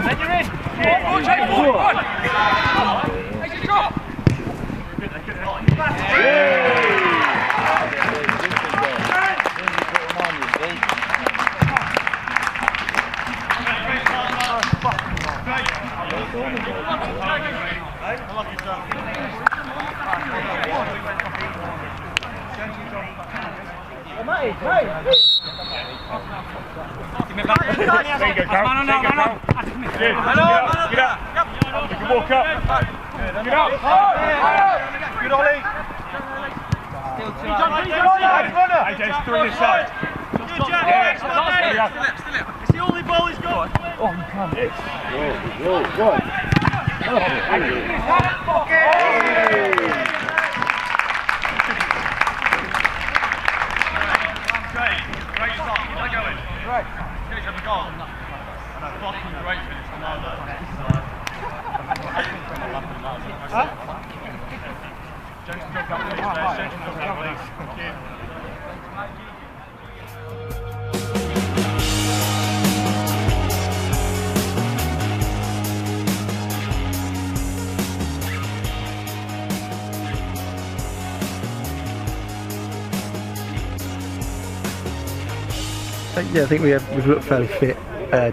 Then you're in. Forward. It's the only ball he's got. Oh, you can't. Go. Great stop. Keep that going. Right. Finish every goal. And a fucking great finish from Yeah, I think we've looked fairly fit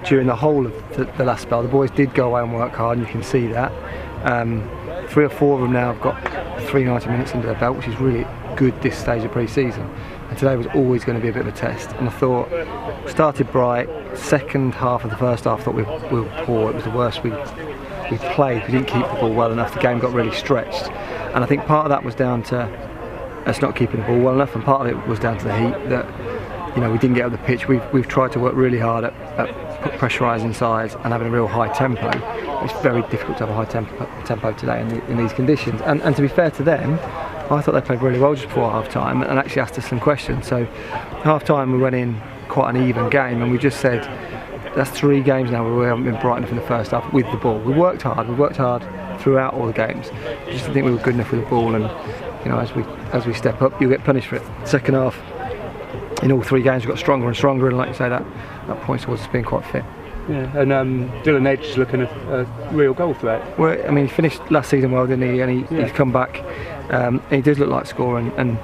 during the whole of the last spell. The boys did go away and work hard, and you can see that. 3 or 4 of them now have got 390 minutes under their belt, which is really good this stage of pre-season. And today was always going to be a bit of a test. And I thought, started bright. Second half of the first half, I thought we were poor. It was the worst we played. We didn't keep the ball well enough. The game got really stretched, and I think part of that was down to us not keeping the ball well enough, and part of it was down to the heat that. You know, we didn't get up the pitch. We've tried to work really hard at pressurising sides and having a real high tempo. It's very difficult to have a high tempo today in these conditions. And to be fair to them, I thought they played really well just before half time and actually asked us some questions. So half time we went in quite an even game, and we just said that's 3 games now where we haven't been bright enough in the first half with the ball. We worked hard throughout all the games. I just didn't think we were good enough with the ball, and you know, as we step up, you'll get punished for it. Second half, in all 3 games, we got stronger and stronger, and like you say, that points towards us being quite fit. Yeah, and Dylan Edge is looking at a real goal threat. Well, I mean, he finished last season well, didn't he? And he's come back. And he does look like scoring, and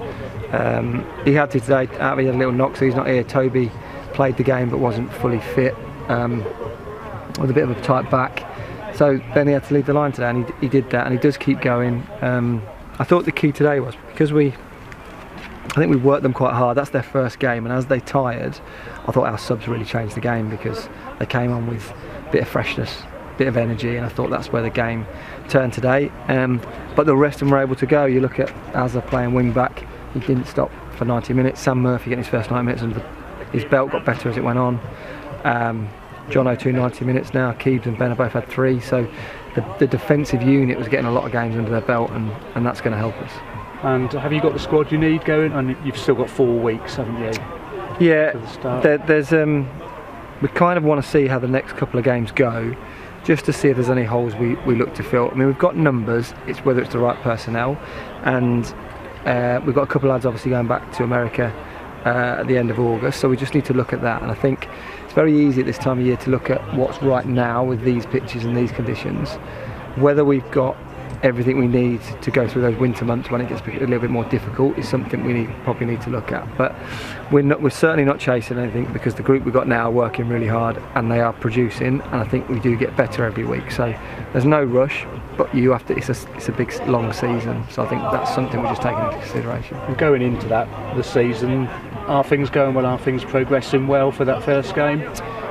he had to today. He had a little knock, so he's not here. Toby played the game but wasn't fully fit, with a bit of a tight back. So then he had to leave the line today, and he did that, and he does keep going. I thought the key today was because I think we worked them quite hard. That's their first game, and as they tired, I thought our subs really changed the game because they came on with a bit of freshness, a bit of energy, and I thought that's where the game turned today. But the rest of them were able to go. You look at Azza playing wing back, he didn't stop for 90 minutes. Sam Murphy getting his first 90 minutes, and his belt got better as it went on. John O'Toole 90 minutes now. Keebs and Ben have both had 3. So the defensive unit was getting a lot of games under their belt, and that's going to help us. And have you got the squad you need going? And you've still got 4 weeks, haven't you? Yeah, there's we kind of want to see how the next couple of games go, just to see if there's any holes we look to fill. I mean, we've got numbers, it's whether it's the right personnel, and we've got a couple of lads obviously going back to America at the end of August, so we just need to look at that. And I think it's very easy at this time of year to look at what's right now with these pitches and these conditions, whether we've got everything we need to go through those winter months when it gets a little bit more difficult is something we probably need to look at. But we're certainly not chasing anything, because the group we've got now are working really hard and they are producing, and I think we do get better every week. So there's no rush, but you have to. It's a big long season, so I think that's something we're just taking into consideration. And going into the season, are things going well? Are things progressing well for that first game?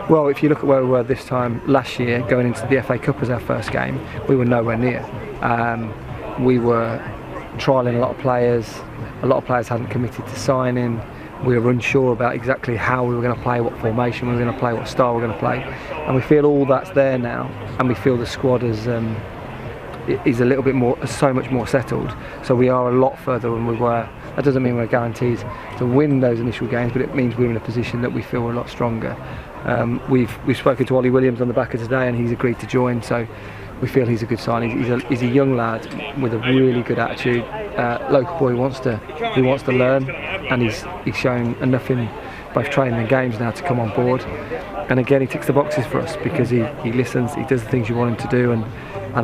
Well, if you look at where we were this time last year, going into the FA Cup as our first game, we were nowhere near. We were trialling a lot of players. A lot of players hadn't committed to signing. We were unsure about exactly how we were going to play, what formation we were going to play, what style we were going to play. And we feel all that's there now, and we feel the squad is a little bit more, so much more settled. So we are a lot further than we were. That doesn't mean we're guaranteed to win those initial games, but it means we're in a position that we feel we're a lot stronger. We've spoken to Ollie Williams on the back of today, and he's agreed to join. So we feel he's a good sign. He's a young lad with a really good attitude. Local boy who wants to learn, and he's shown enough in both training and games now to come on board. And again, he ticks the boxes for us because he listens, he does the things you want him to do, and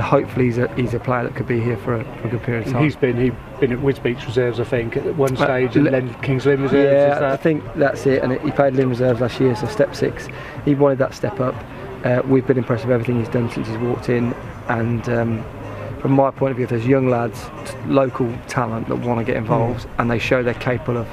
hopefully he's a player that could be here for a good period of time. He's been at Wisbech reserves, I think, at one stage, and then Kings Lynn reserves. Yeah, I think that's it. And he played Lynn reserves last year, so step 6. He wanted that step up. We've been impressed with everything he's done since he's walked in, and from my point of view, if there's young lads, local talent that want to get involved and they show they're capable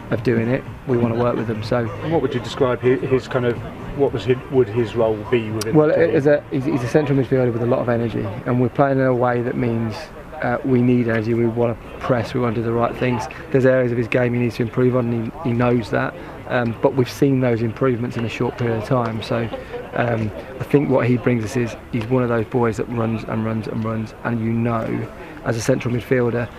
of doing it, we want to work with them. So, and what would you describe his kind of, would his role be within? Well, he's a central midfielder with a lot of energy, and we're playing in a way that means we need energy. We want to press, we want to do the right things. There's areas of his game he needs to improve on, and he knows that. But we've seen those improvements in a short period of time. So I think what he brings us is he's one of those boys that runs and runs and runs, and you know, as a central midfielder,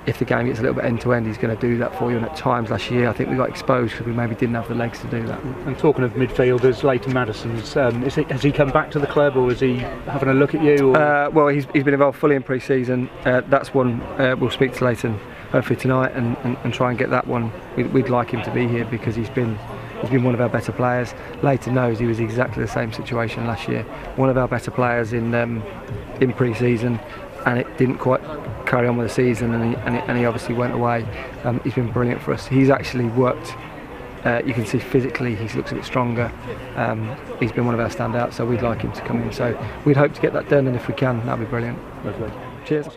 if the game gets a little bit end-to-end, he's going to do that for you. And at times last year, I think we got exposed because we maybe didn't have the legs to do that. And talking of midfielders, Leighton Madison's, has he come back to the club, or is he having a look at you? Well, he's been involved fully in pre-season. That's one we'll speak to Leighton hopefully tonight and try and get that one. We'd like him to be here because he's been one of our better players. Leighton knows he was exactly the same situation last year. One of our better players in pre-season, and it didn't quite carry on with the season, and he obviously went away. He's been brilliant for us. He's actually worked, you can see physically he looks a bit stronger. He's been one of our standouts, so we'd like him to come in. So we'd hope to get that done, and if we can, that'd be brilliant. Lovely. Cheers.